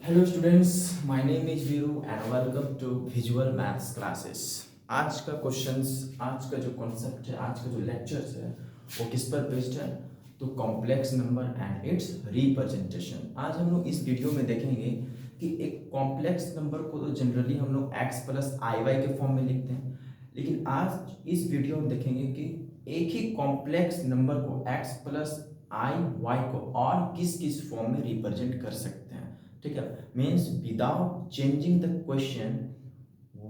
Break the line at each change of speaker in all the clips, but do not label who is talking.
Hello students, my name is Veeru and welcome to visual maths classes. आज का questions, आज का जो कॉन्सेप्ट है, आज का जो लेक्चर्स है वो किस पर बेस्ड है? तो complex number and it's representation. आज हम लोग इस वीडियो में देखेंगे कि एक कॉम्प्लेक्स नंबर को तो जनरली हम लोग x प्लस आई वाई के फॉर्म में लिखते हैं, लेकिन आज इस वीडियो में देखेंगे कि एक ही कॉम्प्लेक्स नंबर को x प्लस आई वाई को और किस किस फॉर्म में रिप्रेजेंट कर सकते हैं। ठीक है, means without changing the question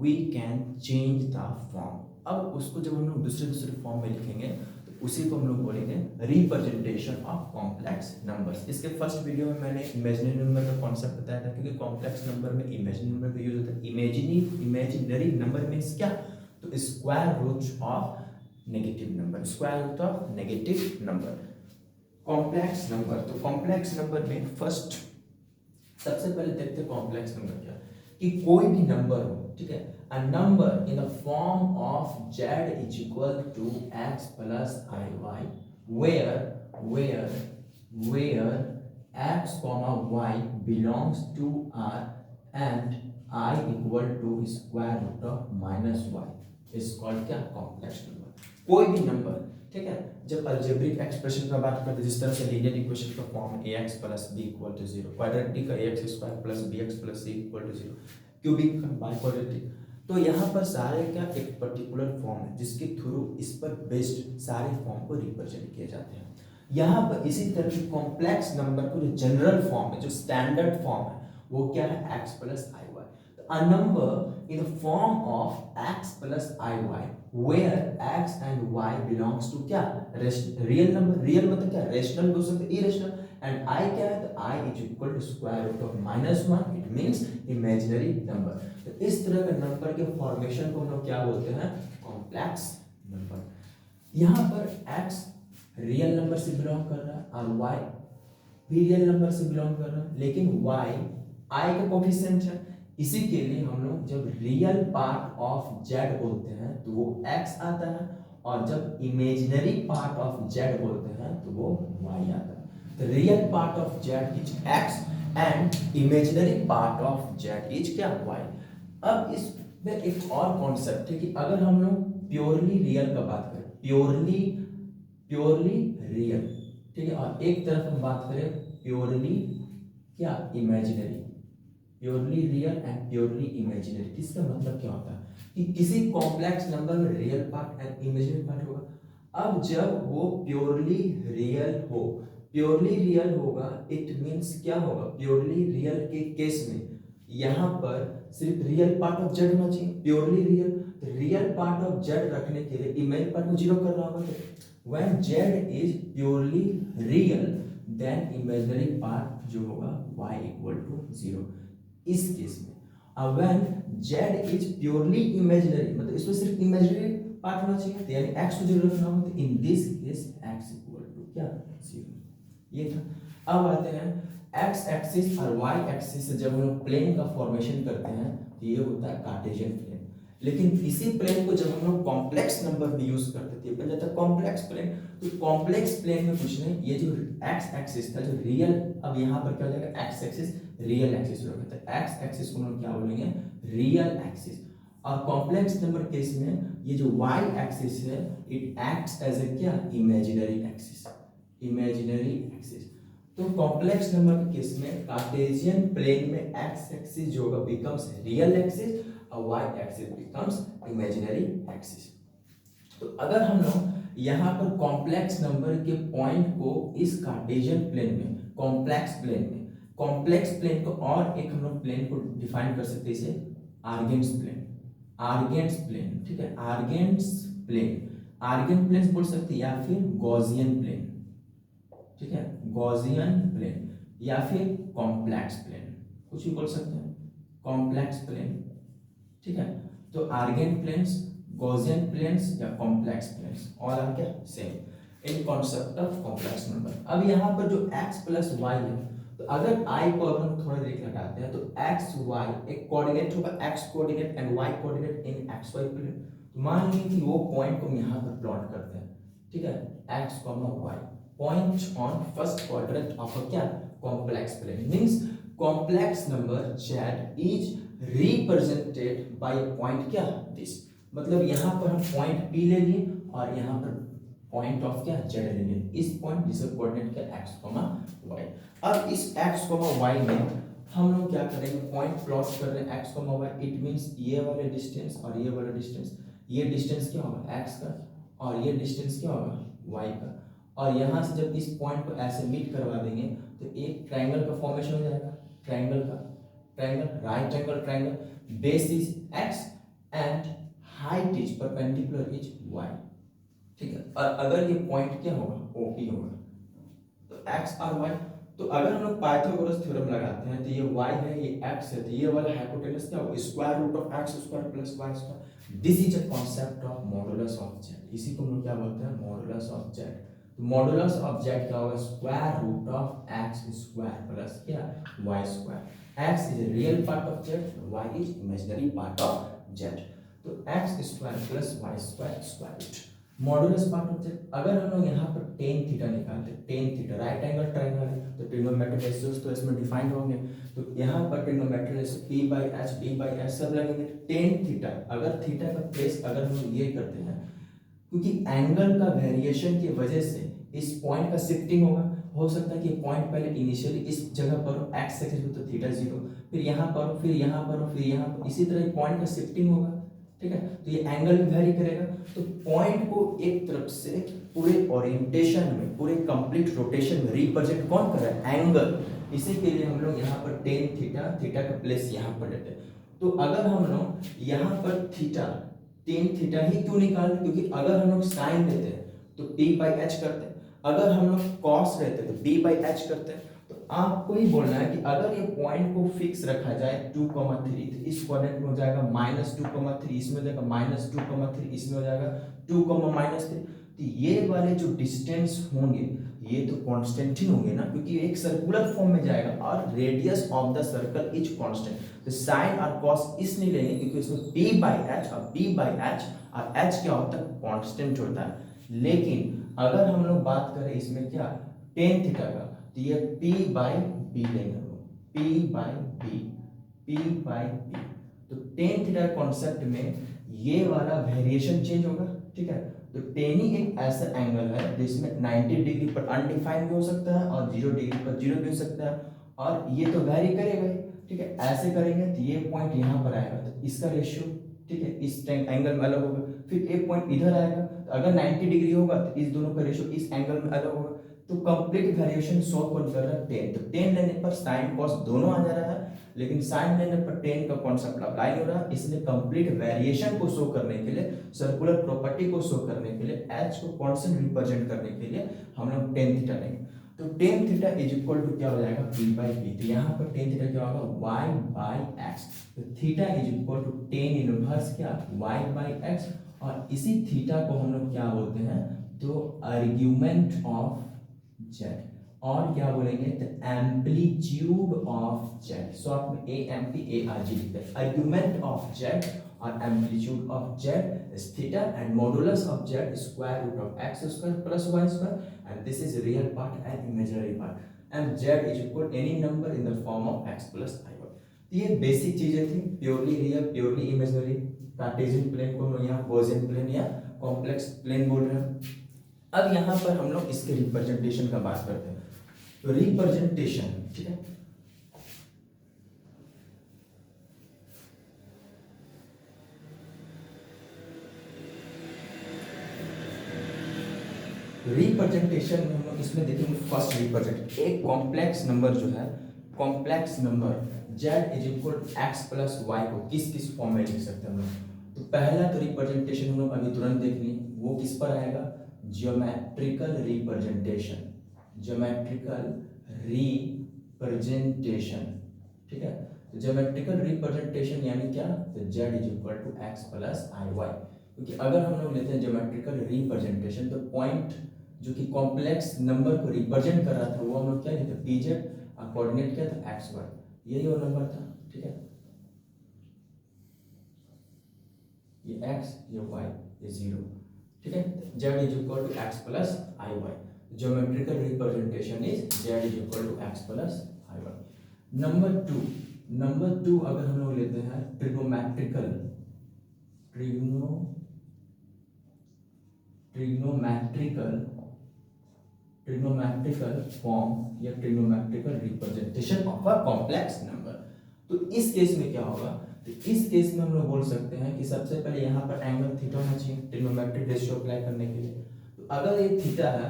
we can change the form. अब उसको जब हम लोग दूसरे दूसरे फॉर्म में लिखेंगे तो उसी को हम लोग बोलेंगे रिप्रेजेंटेशन ऑफ कॉम्प्लेक्स नंबर्स। इसके फर्स्ट वीडियो में मैंने इमेजिनरी नंबर का कॉन्सेप्ट बताया था, क्योंकि कॉम्प्लेक्स नंबर में इमेजिनरी नंबर का यूज होता है। इमेजिनरी नंबर मीन्स क्या? तो square root of negative number, square root of negative number. Complex number, तो कॉम्प्लेक्स नंबर में फर्स्ट सबसे पहले देखते हैं कॉम्प्लेक्स नंबर क्या, कि कोई भी नंबर हो, ठीक है, a number in the form of z is equal to x plus i y where x comma y belongs to r and i equal to square root of minus y is called क्या? Complex number. कोई भी number, ठीक है, जब algebraic expression का बात करते हैं, जिस तरह से लीनियर इक्वेशन का form ax plus b equal to 0, quadratic का ax square plus bx plus c equal to 0, cubic का बाई क्वाड्रेटिक। तो यहाँ पर सारे का एक पर्टिकुलर फॉर्म है जिसके थ्रू इस पर बेस्ड सारे फॉर्म को रिप्रेजेंट किए जाते हैं। यहाँ पर इसी तरह की कॉम्प्लेक्स नंबर को जो जनरल फॉर्म है, जो स्टैंडर्ड फॉर्म है, वो क्या है? x plus i y. A number in the form of x plus iy where x and y belongs to क्या? Real number. रियल मतलब क्या? रेशनल हो सकते, इरेशनल। एंड i क्या है? तो i is equal to square root of minus one, it means imaginary number. तो इस तरह के नंबर के फॉर्मेशन को हम लोग क्या बोलते हैं? Complex number. यहाँ पर x रियल नंबर से बिलोंग कर रहा है और y भी रियल नंबर से बिलोंग कर रहा है, लेकिन y i का कोफिशिएंट है। इसी के लिए हम लोग जब रियल पार्ट ऑफ z बोलते हैं तो वो x आता है, और जब इमेजिनरी पार्ट ऑफ z बोलते हैं तो वो y आता है। तो real part of z is x and imaginary part of z is क्या? y। अब इसमें एक और कॉन्सेप्ट है कि अगर हम लोग प्योरली रियल का बात करें, प्योरली रियल, ठीक है, और एक तरफ हम बात करें प्योरली क्या? Imaginary. Purely real and purely imaginary, इसका मतलब क्या होता है कि किसी कॉम्प्लेक्स नंबर में real part and imaginary part होगा। अब जब वो प्योरली रियल होगा, इट मींस क्या होगा? प्योरली रियल के केस में यहाँ पर सिर्फ रियल पार्ट ऑफ जेड होना चाहिए। प्योरली रियल, तो रियल पार्ट ऑफ जेड रखने के लिए इमेजिनरी पार्ट को जीरो करना होगा। When z is purely real then imaginary part जो होगा y इक्वल टू 0 इस केस में। अब when z is purely imaginary, मतलब इसमें सिर्फ इमेजिनरी पार्ट होना चाहिए, यानी x को 0 रखना होगा, तो in this case x equal to क्या? 0। ये था। अब आते हैं x एक्सिस और y एक्सिस से जब हम लोग प्लेन का फॉर्मेशन करते हैं तो ये होता है कार्टेशियन प्लेन। लेकिन इसी प्लेन को जब हम लोग कॉम्प्लेक्स नंबर में यूज करते थे, बन जाता कॉम्प्लेक्स प्लेन। तो कॉम्प्लेक्स प्लेन में कुछ नहीं, ये जो x एक्सिस था जो रियल, अब यहाँ पर क्या हो जाएगा? x एक्सिस रियल एक्सिस हो गया। तो x एक्सिस को हम लोग क्या बोलेंगे? Real axis. और कॉम्प्लेक्स नंबर केस में ये जो y एक्सिस है इट एक्ट्स एज ए क्या? Imaginary axis, imaginary axis. तो कॉम्प्लेक्स नंबर के केस में कार्टेशियन प्लेन में x एक्सिस जो होगा बिकम्स रियल एक्सिस और y axis becomes imaginary axis. तो अगर हम लोग यहाँ पर कॉम्प्लेक्स नंबर के पॉइंट को इस कार्टेशियन प्लेन में, कॉम्प्लेक्स प्लेन को और एक हम लोग प्लेन को डिफाइन कर सकते हैं, इसे आर्गेंट्स प्लेन, ठीक है, आर्गेंट प्लेन बोल सकते हैं, या फिर गॉसियन प्लेन, ठीक है, गॉसियन प्लेन या फिर कॉम्प्लेक्स प्लेन, कुछ भी बोल सकते हैं, कॉम्प्लेक्स प्लेन, ठीक है। तो आर्गेंट प्लेन्स, गॉसियन प्लेन्स या कॉम्प्लेक्स प्लेन्स, ऑल आर क्या? Same in concept of complex number. अब यहाँ पर जो x प्लस वाई है, तो अगर i को अगर हम थोड़ा देर लगाते हैं तो x y एक कोऑर्डिनेट होगा, x coordinate and y coordinate in xy plane. तो मान लीजिए कि वो पॉइंट को हम यहाँ पर प्लॉट करते हैं, ठीक है, x y point on first quadrant of क्या? Complex plane means complex number z is represented by point क्या दिस, मतलब यहाँ पर हम पॉइंट p ले लिए और यहाँ पर पॉइंट ऑफ क्या z ले लिए, इस पॉइंट जिसका कोऑर्डिनेट क्या x, y। अब इस x, y में हम लोग क्या करेंगे, पॉइंट प्लॉट कर रहे हैं x, y, इट मींस ये वाले डिस्टेंस और ये वाला डिस्टेंस, ये डिस्टेंस क्या होगा x का और ये डिस्टेंस क्या होगा y का, और यहाँ से जब इस पॉइंट को ऐसे मीट करवा देंगे तो एक ट्रायंगल का फॉर्मेशन हो जाएगा, triangle right angle triangle, base is x and height is perpendicular is y, ठीक है। और अगर ये पॉइंट क्या होगा OP होगा तो x और y, तो अगर हम लोग पाइथागोरस थ्योरम लगाते हैं तो ये y है, ये x है, तो ये वाला हाइपोटेनस क्या होगा, square root of x square plus y square. This is a concept of modulus of z, इसी को हम लोग क्या बोलते हैं, मॉडुलस ऑफ z। तो मॉडुलस ऑफ z क्या होगा, square root of x square plus क्या y square. x is real part of z, y is imaginary part of z, तो x square plus y square square root modulus part of z। अगर हम लोग यहाँ पर tan theta निकालते हैं, tan theta right angle triangle है तो ट्रिग्नोमेट्रिक रेशियोज तो इसमें डिफाइंड होंगे, तो यहाँ पर trigonometric ratio p by h d by h सब लगेंगे। टेन थीटा, अगर थीटा का प्लेस अगर हम ये करते हैं, क्योंकि एंगल का वेरिएशन की वजह से इस पॉइंट का शिफ्टिंग होगा, हो सकता है कि पॉइंट पहले इनिशियली इस जगह पर x एक्सिस पे तो थीटा 0, फिर यहाँ पर, फिर यहाँ पर, फिर यहाँ पर, इसी तरह पॉइंट का शिफ्टिंग होगा, ठीक है। तो ये एंगल भी वेरी करेगा, तो पॉइंट को एक तरफ से पूरे ओरिएंटेशन में, पूरे कंप्लीट रोटेशन में रिप्रेजेंट कौन कर रहा है, एंगल। इसी के लिए हम लोग यहाँ पर टेन थीटा, थीटा का प्लेस यहाँ पर लेते हैं। तो अगर हम लोग यहाँ पर थीटा, टेन थीटा ही क्यों निकालें, क्योंकि अगर हम लोग साइन लेते हैं तो p बाई h करते हैं, अगर हम लोग कॉस लेते हैं तो b बाई h करते हैं। तो आपको ही बोलना है कि अगर ये पॉइंट को फिक्स रखा जाए 2, 3, तो इस कोऑर्डिनेट में हो जाएगा -2, 3, इसमें हो जाएगा -2, 3, इसमें हो जाएगा 2, -3। तो ये वाले जो डिस्टेंस होंगे ये तो कांस्टेंट ही होंगे ना, क्योंकि एक सर्कुलर फॉर्म में जाएगा और radius of the circle is constant. तो साइन और कॉस इसलिए लेंगे क्योंकि इसमें p बाई h और b बाई h और h क्या होता है, कांस्टेंट होता है। लेकिन अगर हम लोग बात करें इसमें क्या टेन थीटा का, तो ये p बाई b लेंगे, p बाई b। तो टेन थीटा कॉन्सेप्ट में ये वाला वेरिएशन चेंज होगा, ठीक है। तो टेन ही एक ऐसा एंगल है जिसमें 90 डिग्री पर अनडिफाइंड भी हो सकता है और 0 डिग्री पर 0 भी हो सकता है, और ये तो वेरी करेगा, ठीक है। ऐसे करेंगे तो ये पॉइंट यहाँ पर आएगा तो इसका रेशियो, ठीक है, इस एंगल में अलग होगा, फिर एक पॉइंट इधर आएगा तो अगर 90 डिग्री होगा तो इस दोनों का रेशियो इस एंगल में अलग होगा। तो कंप्लीट वेरिएशन शो कौन कर रहा है, टेन। तो टेन लेने पर साइन कॉस दोनों आ जा रहा है, लेकिन साइन लेने पर टेन का कॉन्सेप्ट अप्लाई हो रहा है, इसलिए कंप्लीट वेरिएशन को शो करने के लिए, सर्कुलर प्रॉपर्टी को शो करने के लिए, एच को कांस्टेंट रिप्रेजेंट करने के लिए हम लोग टेन थीटा लेंगे। तो tan theta is equal to क्या हो जाएगा, p बाई b। तो यहाँ पर टेन थीटा क्या होगा, y बाई x। तो theta is equal to tan inverse क्या y बाई x, और इसी थीटा को हम लोग क्या बोलते हैं, तो आर्ग्यूमेंट ऑफ z, और क्या बोलेंगे, तो एम्पलीट्यूड ऑफ z। शॉर्ट में AMP लिखते हैं, आर्ग्यूमेंट ऑफ z और amplitude of z is theta and modulus of z is square root of x square plus y square, and this is real part and imaginary part, and z is equal to any number in the form of x plus iy। तो ये basic चीजें थी, purely real purely imaginary, Cartesian plane को हम यहाँ Gaussian plane या complex plane बोल रहे हैं। अब यहाँ पर हम लोग इसके रिप्रेजेंटेशन का बात करते हैं। तो रिप्रेजेंटेशन, ठीक है, रिप्रेजेंटेशन में हम लोग इसमें देखेंगे फर्स्ट रिप्रेजेंट, एक कॉम्प्लेक्स नंबर जो है, complex number z is equal to x plus y को किस किस फॉर्म में लिख सकते हैं हम लोग। तो पहला तो रिप्रेजेंटेशन हम लोग अभी तुरंत देख लें, वो किस पर आएगा, ज्योमेट्रिकल रिप्रेजेंटेशन, ज्योमेट्रिकल रिप्रेजेंटेशन, ठीक है। तो ज्योमेट्रिकल रिप्रेजेंटेशन यानी क्या, तो z is equal to x plus iy, क्योंकि अगर हम लोग लेते हैं ज्योमेट्रिकल रिप्रेजेंटेशन तो पॉइंट जो कि कॉम्प्लेक्स नंबर को रिप्रेजेंट कर रहा था वो हम लोग क्या लेते हैं, pz, और कोऑर्डिनेट क्या था, xy, यही वो नंबर था, ठीक है। ये x, ये y, ये 0, ठीक है। z is equal to x plus iy, geometrical representation is z is equal to x plus iy। Number two अगर हम लोग लेते हैं ट्रिग्नोमेट्रिकल फॉर्म या trigonometrical representation of a complex number. तो इस केस में क्या होगा, तो इस केस में हम लोग बोल सकते हैं कि सबसे पहले यहाँ पर एंगल थीटा होना चाहिए ट्रिग्नोमेट्रिक रेशियो अप्लाई करने के लिए। तो अगर ये थीटा है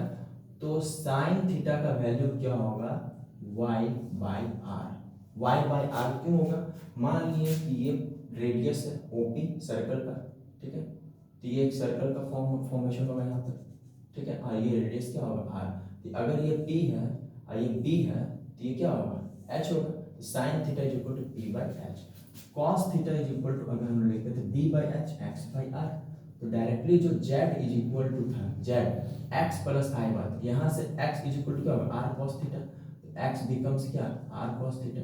तो साइन थीटा का वैल्यू क्या होगा, y/r। y/r क्यों होगा, मान लिए कि ये रेडियस है ओपी सर्कल का, ठीक है, तो ये एक सर्कल का फॉर्मेशन होगा यहाँ पर, ठीक है, और ये रेडियस क्या होगा r। तो अगर ये p है और ये b है तो ये क्या होगा h होगा। तो sine theta is equal to p/h, cos theta is equal to अगर हम लिखते तो b/h x/r। तो डायरेक्टली जो z इज इक्वल टू था z x प्लस i बात, यहाँ से x इज इक्वल टू क्या होगा r cos थीटा, तो x बिकम्स क्या r cos थीटा,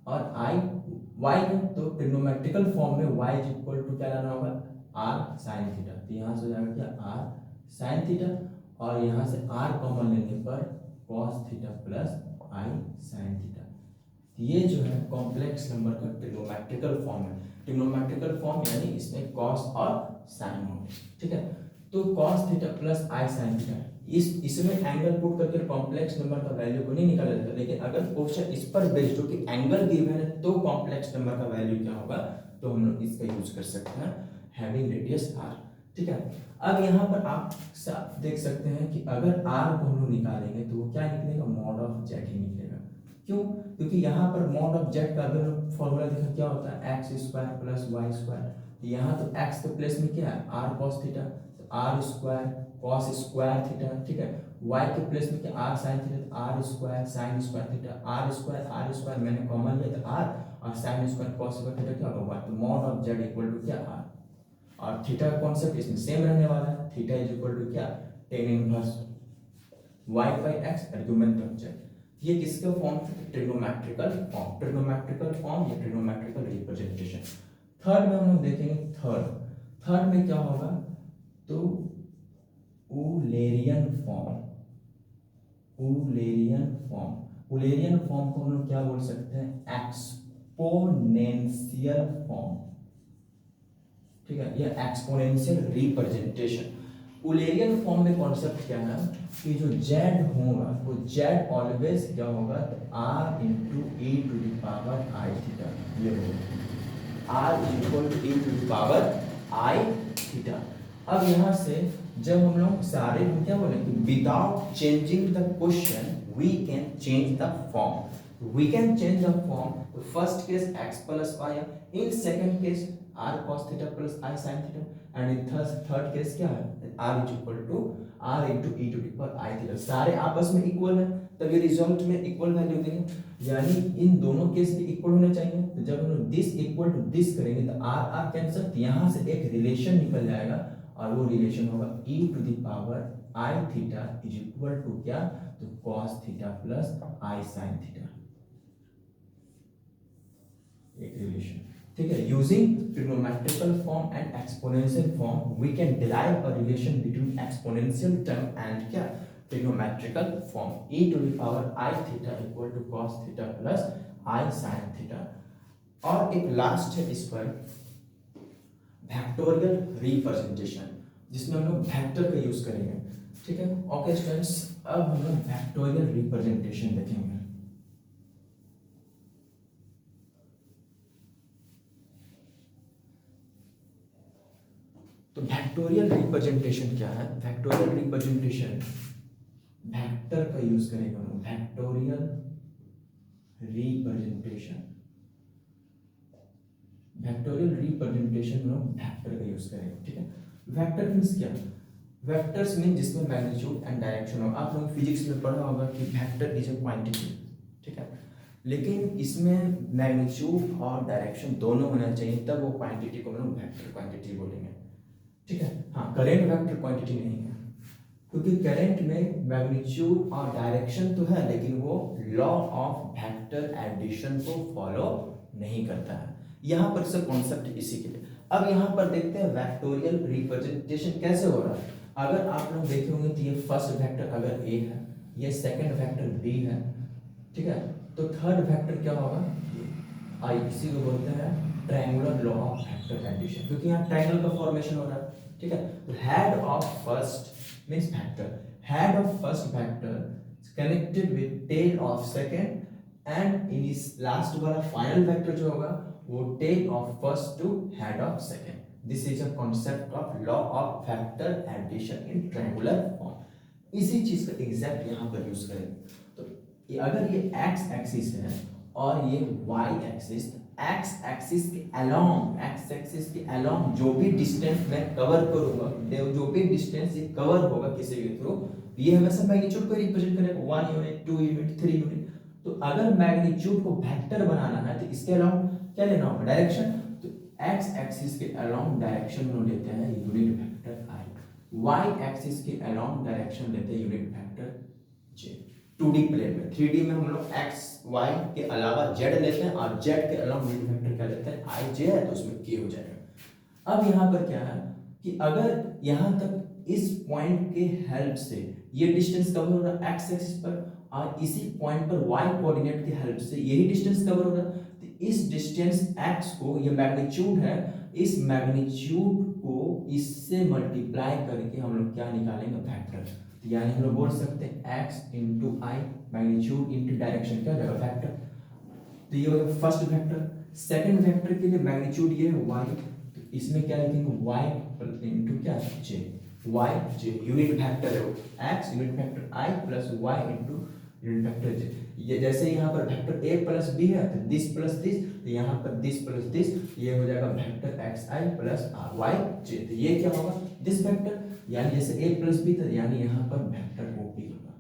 और i y है तो ट्रिग्नोमेट्रिकल फॉर्म में y इज इक्वल टू क्या लाना होगा r sin थीटा। तो यहाँ से हो जाएगा क्या r sin थीटा, और यहाँ से r कॉमन लेने पर cos theta plus i sin theta. ये जो है कॉम्प्लेक्स नंबर का ट्रिग्नोमेट्रिकल फॉर्म है। ट्रिग्नोमेट्रिकल फॉर्म यानी इसमें cos और sin हो, ठीक है। तो cos theta plus i sin theta, इसमें एंगल पुट करके कॉम्प्लेक्स नंबर का वैल्यू को नहीं निकाला जाता, लेकिन अगर क्वेश्चन इस पर बेस्ड हो कि एंगल गिवन है तो कॉम्प्लेक्स नंबर का वैल्यू क्या होगा, तो हम लोग इसका यूज कर सकते हैं हैविंग रेडियस r, ठीक है। अब यहाँ पर आप देख सकते हैं कि अगर r को हम लोग निकालेंगे तो वो क्या निकलेगा, मॉड ऑफ z ही निकलेगा। क्यों, क्योंकि यहाँ पर मॉड ऑफ z का अगर फॉर्मूला देखा क्या होता है x square plus y square. यहाँ तो x के प्लेस में क्या है r cos थीटा, तो r square cos square theta, ठीक है। y के प्लेस में क्या r sin थीटा, तो r square sin square theta, r square मैंने कॉमन लिया तो r, और sin square cos square theta क्या होगा, तो mod of z equal to क्या r, और थीटा का कॉन्सेप्ट इसमें सेम रहने वाला है, थीटा इज इक्वल टू क्या tan inverse y/x argument of z। ये किसका फॉर्म, ट्रिग्नोमेट्रिकल फॉर्म या ट्रिग्नोमेट्रिकल रिप्रेजेंटेशन। थर्ड में हम लोग देखेंगे, थर्ड में क्या होगा, तो उलेरियन फॉर्म को हम लोग क्या बोल सकते हैं, एक्सपोनेंशियल फॉर्म, ठीक है, या एक्सपोनेंशियल रिप्रेजेंटेशन। उलेरियन फॉर्म में कॉन्सेप्ट क्या है कि जो z होगा वो z ऑलवेज क्या होगा, r into e to the power i theta, ये होगा r equal to e to the power i theta. अब यहाँ से जब हम लोग सारे हम क्या बोले कि without changing the question we can change the form, we can change the form. First case x plus y, in second case r cos theta plus i sin theta, and in third case क्या है r is equal to r into e to the power i theta. सारे आपस में equal है तभी result में equal value देंगे, यानी इन दोनों केस भी इक्वल होने चाहिए। तो जब हम लोग दिस इक्वल टू दिस करेंगे तो r कैंसिल, तो यहाँ से एक रिलेशन निकल जाएगा, और वो रिलेशन होगा e to the power i theta is equal to क्या, तो cos theta plus i sin theta, एक रिलेशन, ठीक है। Using trigonometrical form and exponential form we can derive a relation between exponential term and क्या, trigonometrical form, e to the power i theta equal to cos theta plus i sin theta. और एक last है इस पर vectorial representation, जिसमें हम लोग vector का यूज करेंगे, ठीक है। ओके स्टूडेंट्स, अब हम लोग वेक्टोरियल रिप्रेजेंटेशन देखेंगे। तो वेक्टोरियल रिप्रेजेंटेशन क्या है, वेक्टोरियल रिप्रेजेंटेशन वेक्टर का यूज करेंगे हम, वेक्टोरियल रिप्रेजेंटेशन में हम वेक्टर का यूज करेंगे, ठीक है। वेक्टर मींस क्या, वेक्टर्स मीन जिसमें मैग्नीट्यूड एंड डायरेक्शन हो। आप लोग फिजिक्स में पढ़ा होगा कि वेक्टर इज अ क्वांटिटी, ठीक है, लेकिन इसमें मैग्नीट्यूड और डायरेक्शन दोनों होना चाहिए, तब वो क्वांटिटी को हम लोग वेक्टर क्वांटिटी बोलेंगे, ठीक है। हाँ, करेंट वेक्टर क्वांटिटी नहीं है, क्योंकि करंट में मैग्नीट्यूड और डायरेक्शन तो है, लेकिन वो लॉ ऑफ वेक्टर एडिशन को फॉलो नहीं करता है। यहाँ पर सब कॉन्सेप्ट इसी के लिए। अब यहाँ पर देखते हैं वेक्टोरियल रिप्रेजेंटेशन कैसे हो रहा है। अगर आप लोग देखे होंगे तो ये फर्स्ट वेक्टर अगर a है, ये सेकंड वेक्टर b है, ठीक है। तो थर्ड वेक्टर क्या होगा, आई इसी को बोलते हैं triangular law of vector addition, क्योंकि यहाँ ट्रायंगल का फॉर्मेशन हो रहा है। ठीक है, तो head of first means vector, head of first vector connected with tail of second, and in इस लास्ट वाला फाइनल वेक्टर जो होगा वो tail of first to head of second. This is a concept of law of vector addition in triangular form. इसी चीज का exact यहाँ पर यूज करेंगे। तो अगर ये एक्स एक्सिस है और ये वाई एक्सिस, एक्स एक्सिस के अलोंग, एक्स एक्सिस के अलोंग जो भी डिस्टेंस मैं कवर करूंगा, जो भी डिस्टेंस ये कवर होगा किसी के थ्रू, ये हमेशा मैग्नीट्यूड को रिप्रेजेंट करेगा, 1 यूनिट, 2 यूनिट, 3 यूनिट। तो अगर मैग्नीट्यूड को वेक्टर बनाना है तो इसके अलोंग क्या लेना होगा, डायरेक्शन। तो एक्स एक्सिस के अलोंग डायरेक्शन में लेते हैं यूनिट वेक्टर आई, वाई एक्सिस के अलोंग डायरेक्शन लेते हैं यूनिट वेक्टर जे। 2D प्लेन में, 3D में हम लोग x y के अलावा z लेते हैं और z के अलावा यूनिट वेक्टर क्या लेते हैं, i j है तो उसमें k हो जाएगा। अब यहाँ पर क्या है कि अगर यहाँ तक इस पॉइंट के हेल्प से ये डिस्टेंस कवर हो रहा है x एक्सिस पर, और इसी पॉइंट पर y कोऑर्डिनेट की हेल्प से यही डिस्टेंस कवर हो रहा है, तो इस डिस्टेंस x को, ये मैग्नीट्यूड है, इस मैग्नीट्यूड को इससे मल्टीप्लाई करके हम लोग क्या निकालेंगे, वेक्टर। यानी हम लोग बोल सकते हैं x इंटू आई, मैग्नीट्यूड इंटू डायरेक्शन क्या हो जाएगा, वेक्टर। तो ये हो गया फर्स्ट वेक्टर। सेकंड वेक्टर के लिए मैग्नीट्यूड ये है y, तो इसमें क्या लिखेंगे, y इंटू क्या, j, y j unit vector है वो, x unit vector i plus y into unit vector j। ये जैसे यहाँ पर वेक्टर a प्लस b है तो दिस प्लस दिस, तो यहाँ पर दिस प्लस दिस, ये हो जाएगा vector xi plus y j। तो ये क्या होगा, दिस वेक्टर, यानी जैसे a प्लस b था, यानी यहाँ पर वेक्टर OP होगा।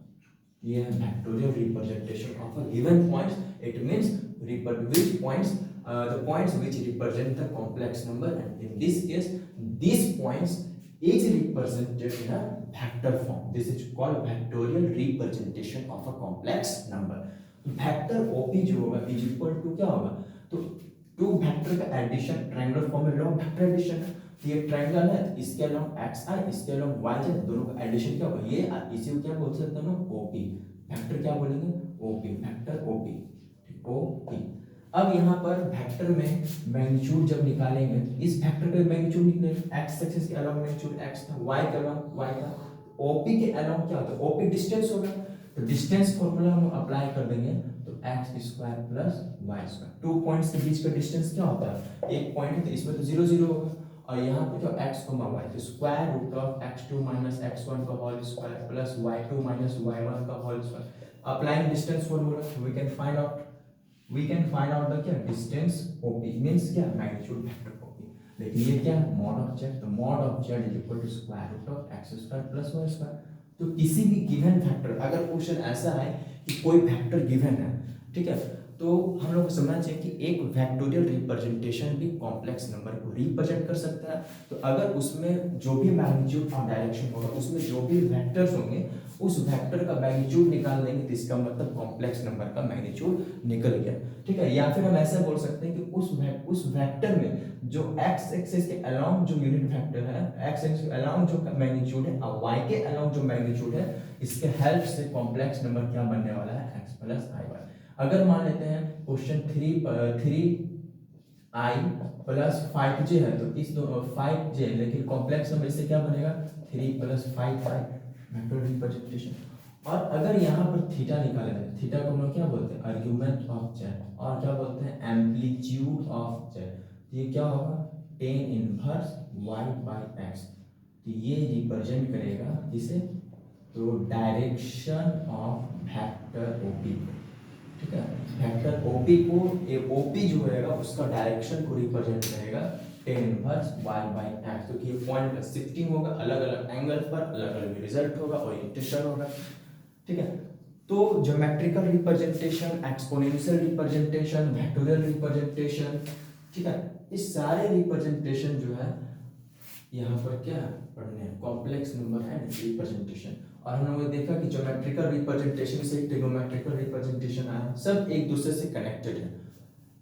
ये है vectorial representation of a given points. It means which points, the points which represent the complex number, and in this case these points is represented in a vector form. This is called vectorial representation of a complex number. Vector OP जो होगा is equal to क्या होगा, तो to vector का addition triangular form में log vector addition है। तो ये ट्रायंगल है, इसके अलोंग xi, इसके अलोंग yj, दोनों का एडिशन क्या होगा, ये इसी को क्या बोल सकते हैं हम, OP वेक्टर, क्या बोलेंगे, OP वेक्टर OP, OP। अब यहाँ पर वेक्टर में मैग्नीट्यूड जब निकालेंगे, इस वेक्टर का मैग्नीट्यूड निकलेगा, x एक्सिस के अलोंग मैग्नीट्यूड x था, y के अलोंग y था, OP के अलोंग क्या होता है, OP डिस्टेंस होगा। तो डिस्टेंस फॉर्मूला हम अप्लाई कर देंगे, तो x square plus y square, two points के बीच का डिस्टेंस क्या होता है, एक पॉइंट है तो इसमें तो 0 0 होगा, और यहाँ पे जो x y, तो square root of x2 minus x1 का whole square plus y2 minus y1 का whole square. Applying distance formula we can find out the क्या, डिस्टेंस OP मींस क्या, मैग्नीट्यूड वेक्टर OP। लेकिन ये क्या है, मॉड ऑफ z, तो mod of z is equal to square root of x square plus y square. तो किसी भी गिवन वेक्टर, अगर क्वेश्चन ऐसा है कि कोई वेक्टर गिवन है, ठीक है, तो हम लोग को समझना चाहिए कि एक वेक्टोरियल रिप्रेजेंटेशन भी कॉम्प्लेक्स नंबर को रिप्रेजेंट कर सकता है। तो अगर उसमें जो भी मैग्नीट्यूड और डायरेक्शन होगा, उसमें जो भी वेक्टर्स होंगे, उस वेक्टर का मैग्नीट्यूड निकाल लेंगे, तो इसका मतलब कॉम्प्लेक्स नंबर का मैग्नीट्यूड निकल गया, ठीक है। या फिर हम ऐसा बोल सकते हैं कि उस वेक्टर में जो x एक्सिस के अलोंग जो यूनिट वेक्टर है, x एक्सिस के अलोंग जो मैग्नीट्यूड है और y के अलोंग जो मैग्नीट्यूड है, इसके हेल्प से कॉम्प्लेक्स नंबर क्या बनने वाला है, x प्लस i। अगर मान लेते हैं क्वेश्चन 3i प्लस 5j है, तो इस 5j, लेकिन कॉम्प्लेक्स नंबर इससे क्या बनेगा, 3 प्लस 5 वेक्टर रिप्रेजेंटेशन। और अगर यहाँ पर थीटा निकाले जाए, थीटा को हम लोग क्या बोलते हैं, आर्गुमेंट ऑफ z, और क्या बोलते हैं, एम्पलीट्यूड ऑफ z। तो ये क्या होगा, tan inverse y by x। तो ये रिप्रेजेंट करेगा किसे, तो डायरेक्शन ऑफ वेक्टर OP, ठीक है। वेक्टर OP को, ये OP जो रहेगा उसका डायरेक्शन को रिप्रेजेंट करेगा tan inverse y by x, क्योंकि ये पॉइंट का शिफ्टिंग होगा, अलग अलग एंगल पर अलग अलग रिजल्ट होगा, ओरिएंटेशन होगा, ठीक है। तो geometrical representation, exponential representation, vectorial representation, ठीक है, इस सारे रिप्रेजेंटेशन जो है यहाँ पर क्या पढ़ने हैं, कॉम्प्लेक्स नंबर एंड रिप्रेजेंटेशन। और हम लोगों ने देखा कि ज्योमेट्रिकल रिप्रेजेंटेशन से ट्रिगोनोमेट्रिकल रिप्रेजेंटेशन आया, सब एक दूसरे से कनेक्टेड है।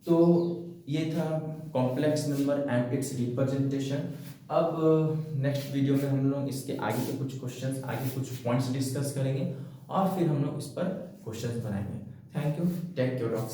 तो ये था complex number and it's representation. अब नेक्स्ट वीडियो में हम लोग इसके आगे के कुछ क्वेश्चंस, आगे कुछ पॉइंट्स डिस्कस करेंगे, और फिर हम लोग इस पर क्वेश्चंस बनाएंगे। Thank you, take care of